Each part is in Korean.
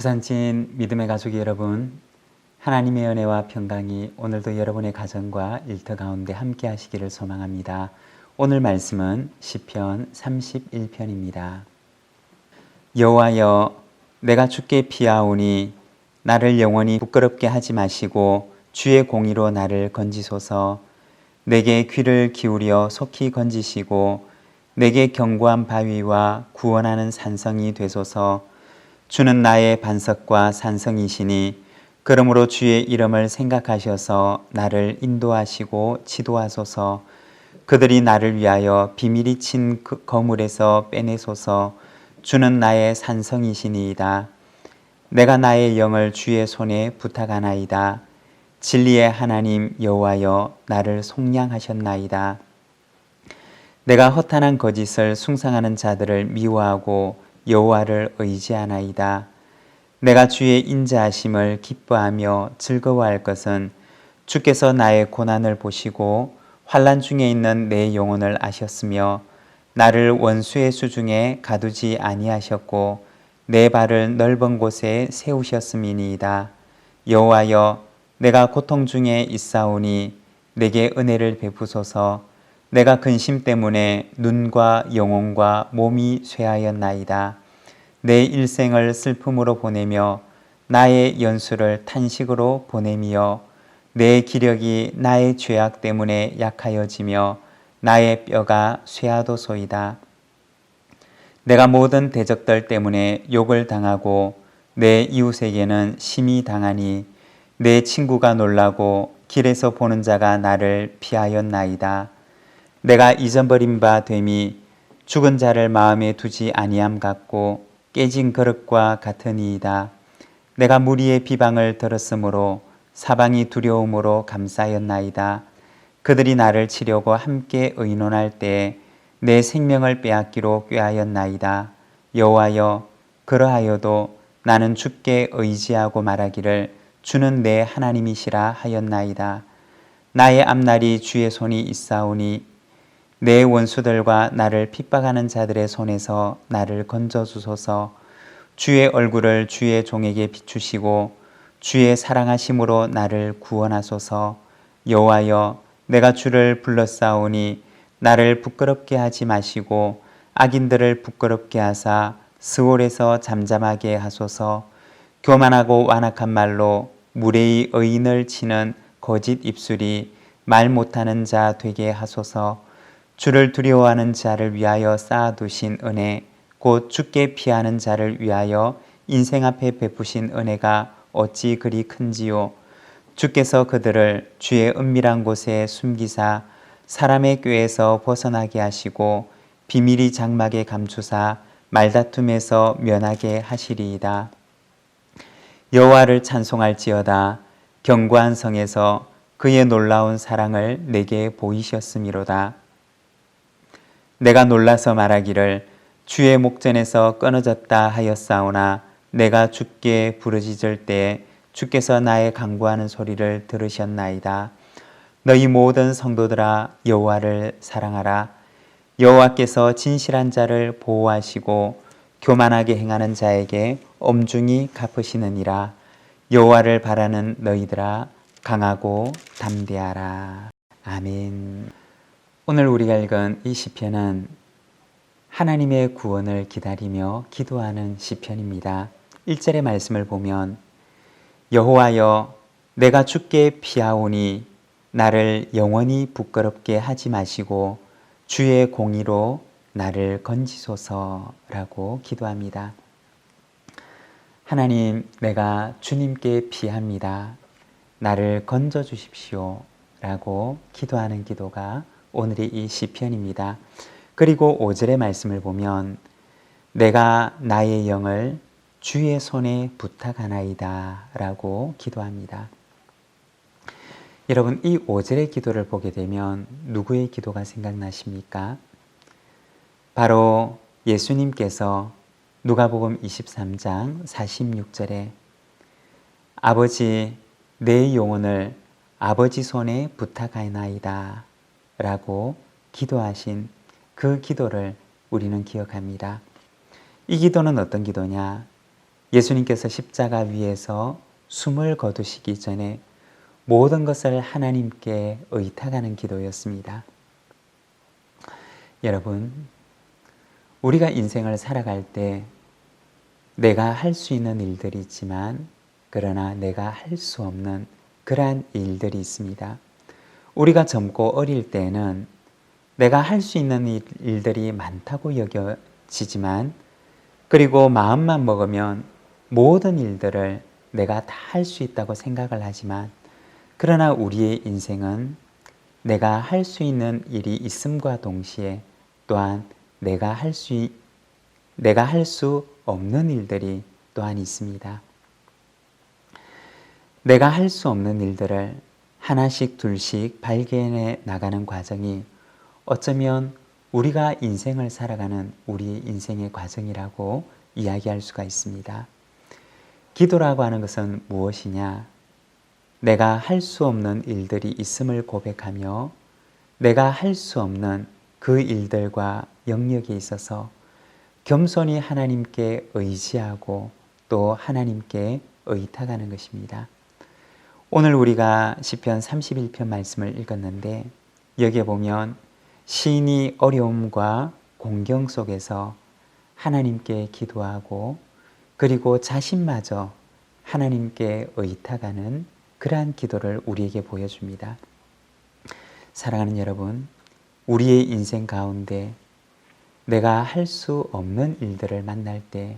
부산친 믿음의 가족 여러분, 하나님의 은혜와 평강이 오늘도 여러분의 가정과 일터 가운데 함께 하시기를 소망합니다. 오늘 말씀은 시편 31편입니다. 여호와여, 내가 주께 피하오니 나를 영원히 부끄럽게 하지 마시고 주의 공의로 나를 건지소서. 내게 귀를 기울여 속히 건지시고 내게 견고한 바위와 구원하는 산성이 되소서. 주는 나의 반석과 산성이시니 그러므로 주의 이름을 생각하셔서 나를 인도하시고 지도하소서. 그들이 나를 위하여 비밀이 친 거물에서 빼내소서. 주는 나의 산성이시니이다. 내가 나의 영을 주의 손에 부탁하나이다. 진리의 하나님 여호와여, 나를 속량하셨나이다. 내가 허탄한 거짓을 숭상하는 자들을 미워하고 여호와를 의지하나이다. 내가 주의 인자하심을 기뻐하며 즐거워할 것은 주께서 나의 고난을 보시고 환난 중에 있는 내 영혼을 아셨으며 나를 원수의 수중에 가두지 아니하셨고 내 발을 넓은 곳에 세우셨음이니이다. 여호와여, 내가 고통 중에 있사오니 내게 은혜를 베푸소서. 내가 근심 때문에 눈과 영혼과 몸이 쇠하였나이다. 내 일생을 슬픔으로 보내며 나의 연수를 탄식으로 보내며 내 기력이 나의 죄악 때문에 약하여지며 나의 뼈가 쇠하도소이다. 내가 모든 대적들 때문에 욕을 당하고 내 이웃에게는 심히 당하니 내 친구가 놀라고 길에서 보는 자가 나를 피하였나이다. 내가 잊어버린 바 됨이 죽은 자를 마음에 두지 아니함 같고 깨진 그릇과 같으니이다. 내가 무리의 비방을 들었으므로 사방이 두려움으로 감싸였나이다. 그들이 나를 치려고 함께 의논할 때에 내 생명을 빼앗기로 꾀하였나이다. 여호와여, 그러하여도 나는 주께 의지하고 말하기를 주는 내 하나님이시라 하였나이다. 나의 앞날이 주의 손이 있사오니 내 원수들과 나를 핍박하는 자들의 손에서 나를 건져주소서. 주의 얼굴을 주의 종에게 비추시고 주의 사랑하심으로 나를 구원하소서. 여호와여, 내가 주를 불렀사오니 나를 부끄럽게 하지 마시고 악인들을 부끄럽게 하사 스올에서 잠잠하게 하소서. 교만하고 완악한 말로 무례히 의인을 치는 거짓 입술이 말 못하는 자 되게 하소서. 주를 두려워하는 자를 위하여 쌓아두신 은혜, 곧 주께 피하는 자를 위하여 인생 앞에 베푸신 은혜가 어찌 그리 큰지요. 주께서 그들을 주의 은밀한 곳에 숨기사 사람의 꾀에서 벗어나게 하시고 비밀이 장막에 감추사 말다툼에서 면하게 하시리이다. 여호와를 찬송할지어다. 견고한 성에서 그의 놀라운 사랑을 내게 보이셨음이로다. 내가 놀라서 말하기를 주의 목전에서 끊어졌다 하였사오나 내가 주께 부르짖을 때에 주께서 나의 간구하는 소리를 들으셨나이다. 너희 모든 성도들아, 여호와를 사랑하라. 여호와께서 진실한 자를 보호하시고 교만하게 행하는 자에게 엄중히 갚으시느니라. 여호와를 바라는 너희들아, 강하고 담대하라. 아멘. 오늘 우리가 읽은 이 시편은 하나님의 구원을 기다리며 기도하는 시편입니다. 1절의 말씀을 보면 여호와여, 내가 주께 피하오니 나를 영원히 부끄럽게 하지 마시고 주의 공의로 나를 건지소서라고 기도합니다. 하나님, 내가 주님께 피합니다. 나를 건져 주십시오 라고 기도하는 기도가 오늘의 이 시편입니다. 그리고 5절의 말씀을 보면 내가 나의 영을 주의 손에 부탁하나이다 라고 기도합니다. 여러분, 이 5절의 기도를 보게 되면 누구의 기도가 생각나십니까? 바로 예수님께서 누가복음 23장 46절에 아버지, 내 영혼을 아버지 손에 부탁하나이다 라고 기도하신 그 기도를 우리는 기억합니다. 이 기도는 어떤 기도냐? 예수님께서 십자가 위에서 숨을 거두시기 전에 모든 것을 하나님께 의탁하는 기도였습니다. 여러분, 우리가 인생을 살아갈 때 내가 할 수 있는 일들이 있지만 그러나 내가 할 수 없는 그러한 일들이 있습니다. 우리가 젊고 어릴 때는 내가 할 수 있는 일들이 많다고 여겨지지만 그리고 마음만 먹으면 모든 일들을 내가 다 할 수 있다고 생각을 하지만 그러나 우리의 인생은 내가 할 수 있는 일이 있음과 동시에 또한 내가 할 수 없는 일들이 또한 있습니다. 내가 할 수 없는 일들을 하나씩 둘씩 발견해 나가는 과정이 어쩌면 우리가 인생을 살아가는 우리 인생의 과정이라고 이야기할 수가 있습니다. 기도라고 하는 것은 무엇이냐? 내가 할 수 없는 일들이 있음을 고백하며 내가 할 수 없는 그 일들과 영역에 있어서 겸손히 하나님께 의지하고 또 하나님께 의탁하는 것입니다. 오늘 우리가 시편 31편 말씀을 읽었는데 여기에 보면 시인이 어려움과 공경 속에서 하나님께 기도하고 그리고 자신마저 하나님께 의탁하는 그러한 기도를 우리에게 보여줍니다. 사랑하는 여러분, 우리의 인생 가운데 내가 할 수 없는 일들을 만날 때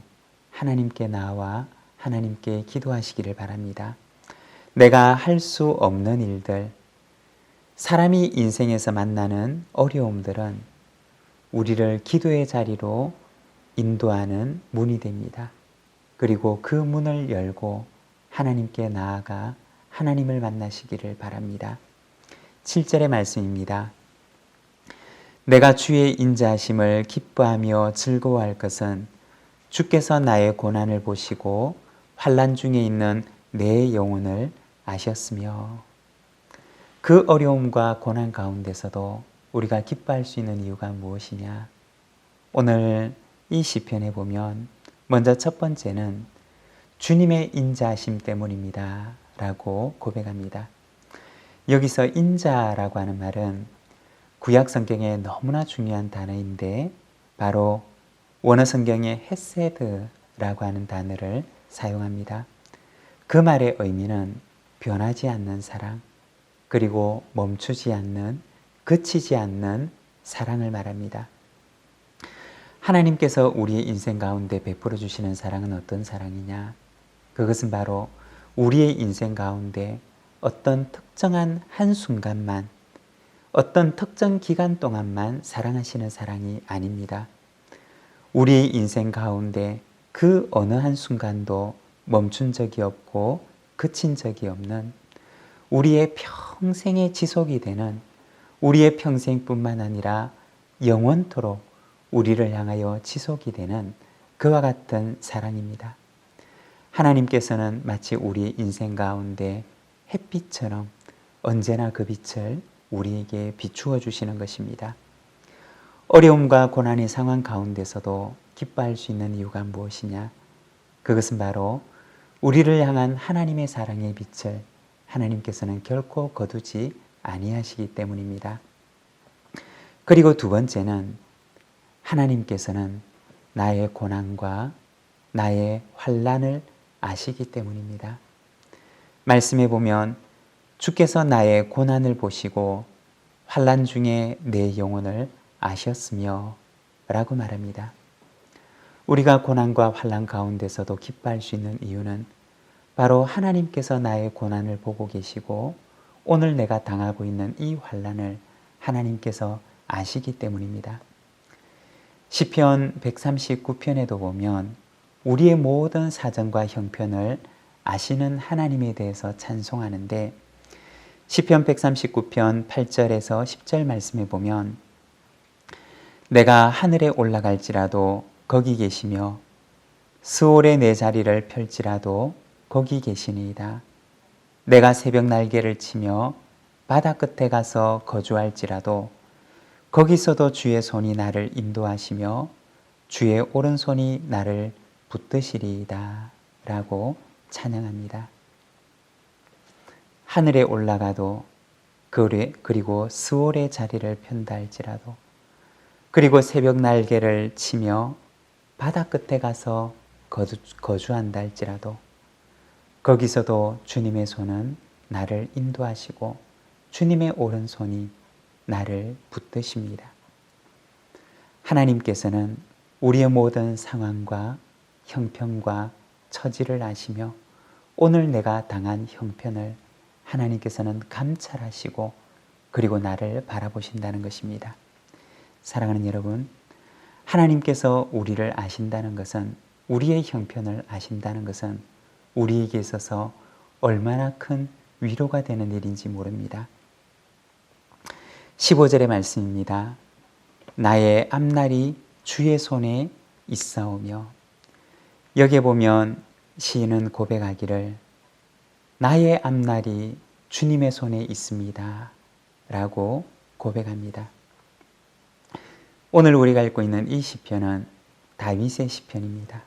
하나님께 나와 하나님께 기도하시기를 바랍니다. 내가 할 수 없는 일들, 사람이 인생에서 만나는 어려움들은 우리를 기도의 자리로 인도하는 문이 됩니다. 그리고 그 문을 열고 하나님께 나아가 하나님을 만나시기를 바랍니다. 7절의 말씀입니다. 내가 주의 인자하심을 기뻐하며 즐거워할 것은 주께서 나의 고난을 보시고 환난 중에 있는 내 영혼을 아셨으며, 그 어려움과 고난 가운데서도 우리가 기뻐할 수 있는 이유가 무엇이냐? 오늘 이 시편에 보면 먼저 첫 번째는 주님의 인자하심 때문입니다 라고 고백합니다. 여기서 인자라고 하는 말은 구약 성경에 너무나 중요한 단어인데 바로 원어 성경의 헤세드라고 하는 단어를 사용합니다. 그 말의 의미는 변하지 않는 사랑, 그리고 멈추지 않는, 그치지 않는 사랑을 말합니다. 하나님께서 우리의 인생 가운데 베풀어 주시는 사랑은 어떤 사랑이냐? 그것은 바로 우리의 인생 가운데 어떤 특정한 한순간만, 어떤 특정 기간 동안만 사랑하시는 사랑이 아닙니다. 우리의 인생 가운데 그 어느 한순간도 멈춘 적이 없고 그친 적이 없는, 우리의 평생에 지속이 되는, 우리의 평생뿐만 아니라 영원토록 우리를 향하여 지속이 되는 그와 같은 사랑입니다. 하나님께서는 마치 우리 인생 가운데 햇빛처럼 언제나 그 빛을 우리에게 비추어 주시는 것입니다. 어려움과 고난의 상황 가운데서도 기뻐할 수 있는 이유가 무엇이냐? 그것은 바로 우리를 향한 하나님의 사랑의 빛을 하나님께서는 결코 거두지 아니하시기 때문입니다. 그리고 두 번째는 하나님께서는 나의 고난과 나의 환난을 아시기 때문입니다. 말씀에 보면 주께서 나의 고난을 보시고 환난 중에 내 영혼을 아셨으며 라고 말합니다. 우리가 고난과 환난 가운데서도 기뻐할 수 있는 이유는 바로 하나님께서 나의 고난을 보고 계시고 오늘 내가 당하고 있는 이 환난을 하나님께서 아시기 때문입니다. 시편 139편에도 보면 우리의 모든 사정과 형편을 아시는 하나님에 대해서 찬송하는데 시편 139편 8절에서 10절 말씀에 보면 내가 하늘에 올라갈지라도 거기 계시며 스올에 내 자리를 펼지라도 거기 계시니이다. 내가 새벽 날개를 치며 바다 끝에 가서 거주할지라도 거기서도 주의 손이 나를 인도하시며 주의 오른손이 나를 붙드시리이다. 라고 찬양합니다. 하늘에 올라가도 그리고 스올의 자리를 편다 할지라도 그리고 새벽 날개를 치며 바다 끝에 가서 거주한다 할지라도 거기서도 주님의 손은 나를 인도하시고 주님의 오른손이 나를 붙드십니다. 하나님께서는 우리의 모든 상황과 형편과 처지를 아시며 오늘 내가 당한 형편을 하나님께서는 감찰하시고 그리고 나를 바라보신다는 것입니다. 사랑하는 여러분, 하나님께서 우리를 아신다는 것은, 우리의 형편을 아신다는 것은 우리에게 있어서 얼마나 큰 위로가 되는 일인지 모릅니다. 15절의 말씀입니다. 나의 앞날이 주의 손에 있사오며, 여기에 보면 시인은 고백하기를 나의 앞날이 주님의 손에 있습니다 라고 고백합니다. 오늘 우리가 읽고 있는 이 시편은 다윗의 시편입니다.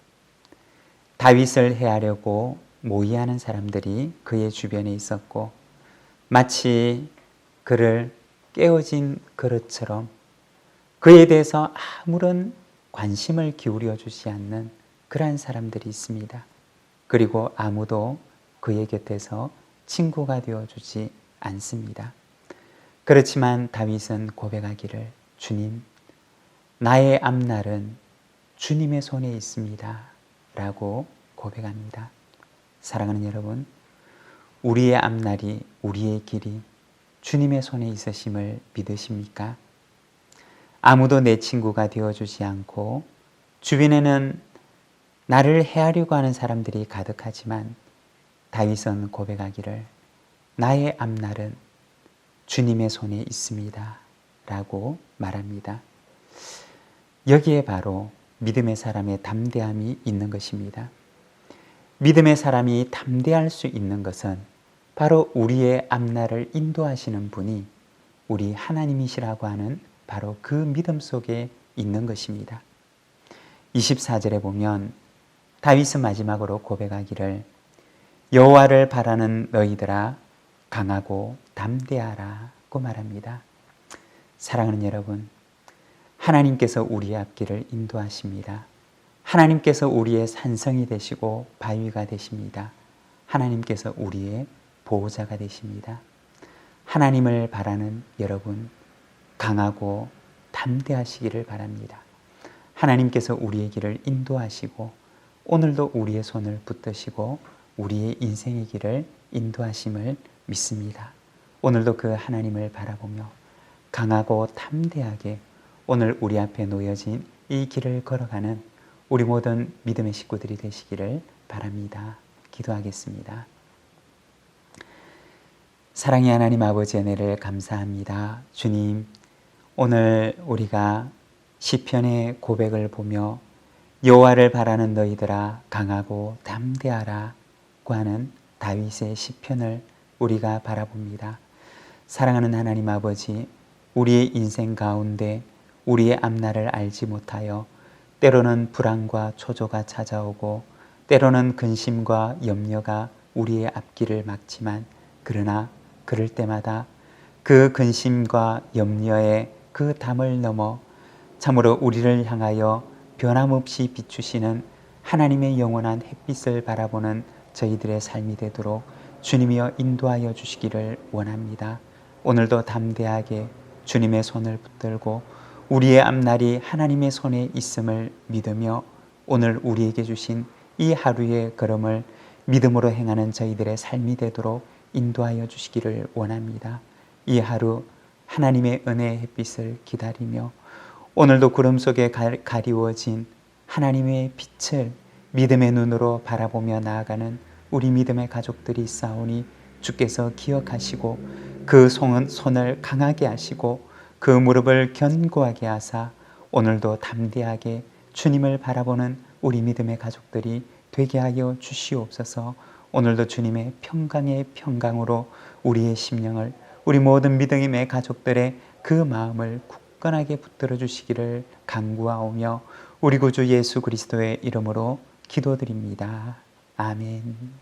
다윗을 해하려고 모의하는 사람들이 그의 주변에 있었고 마치 그를 깨어진 그릇처럼 그에 대해서 아무런 관심을 기울여 주지 않는 그러한 사람들이 있습니다. 그리고 아무도 그의 곁에서 친구가 되어주지 않습니다. 그렇지만 다윗은 고백하기를 주님, 나의 앞날은 주님의 손에 있습니다 라고 고백합니다. 사랑하는 여러분, 우리의 앞날이, 우리의 길이 주님의 손에 있으심을 믿으십니까? 아무도 내 친구가 되어주지 않고 주변에는 나를 해하려고 하는 사람들이 가득하지만 다윗은 고백하기를 나의 앞날은 주님의 손에 있습니다 라고 말합니다. 여기에 바로 믿음의 사람의 담대함이 있는 것입니다. 믿음의 사람이 담대할 수 있는 것은 바로 우리의 앞날을 인도하시는 분이 우리 하나님이시라고 하는 바로 그 믿음 속에 있는 것입니다. 24절에 보면 다윗은 마지막으로 고백하기를 여호와를 바라는 너희들아 강하고 담대하라고 말합니다. 사랑하는 여러분, 하나님께서 우리의 앞길을 인도하십니다. 하나님께서 우리의 산성이 되시고 바위가 되십니다. 하나님께서 우리의 보호자가 되십니다. 하나님을 바라는 여러분, 강하고 담대하시기를 바랍니다. 하나님께서 우리의 길을 인도하시고 오늘도 우리의 손을 붙드시고 우리의 인생의 길을 인도하심을 믿습니다. 오늘도 그 하나님을 바라보며 강하고 담대하게 오늘 우리 앞에 놓여진 이 길을 걸어가는 우리 모든 믿음의 식구들이 되시기를 바랍니다. 기도하겠습니다. 사랑의 하나님 아버지 은혜를 감사합니다. 주님, 오늘 우리가 시편의 고백을 보며 여호와를 바라는 너희들아 강하고 담대하라고 하는 다윗의 시편을 우리가 바라봅니다. 사랑하는 하나님 아버지, 우리의 인생 가운데 우리의 앞날을 알지 못하여 때로는 불안과 초조가 찾아오고 때로는 근심과 염려가 우리의 앞길을 막지만 그러나 그럴 때마다 그 근심과 염려의 그 담을 넘어 참으로 우리를 향하여 변함없이 비추시는 하나님의 영원한 햇빛을 바라보는 저희들의 삶이 되도록 주님이여 인도하여 주시기를 원합니다. 오늘도 담대하게 주님의 손을 붙들고 우리의 앞날이 하나님의 손에 있음을 믿으며 오늘 우리에게 주신 이 하루의 걸음을 믿음으로 행하는 저희들의 삶이 되도록 인도하여 주시기를 원합니다. 이 하루 하나님의 은혜의 햇빛을 기다리며 오늘도 구름 속에 가리워진 하나님의 빛을 믿음의 눈으로 바라보며 나아가는 우리 믿음의 가족들이 있사오니 주께서 기억하시고 그 손을 강하게 하시고 그 무릎을 견고하게 하사 오늘도 담대하게 주님을 바라보는 우리 믿음의 가족들이 되게 하여 주시옵소서. 오늘도 주님의 평강의 평강으로 우리의 심령을, 우리 모든 믿음의 가족들의 그 마음을 굳건하게 붙들어 주시기를 간구하오며 우리 구주 예수 그리스도의 이름으로 기도드립니다. 아멘.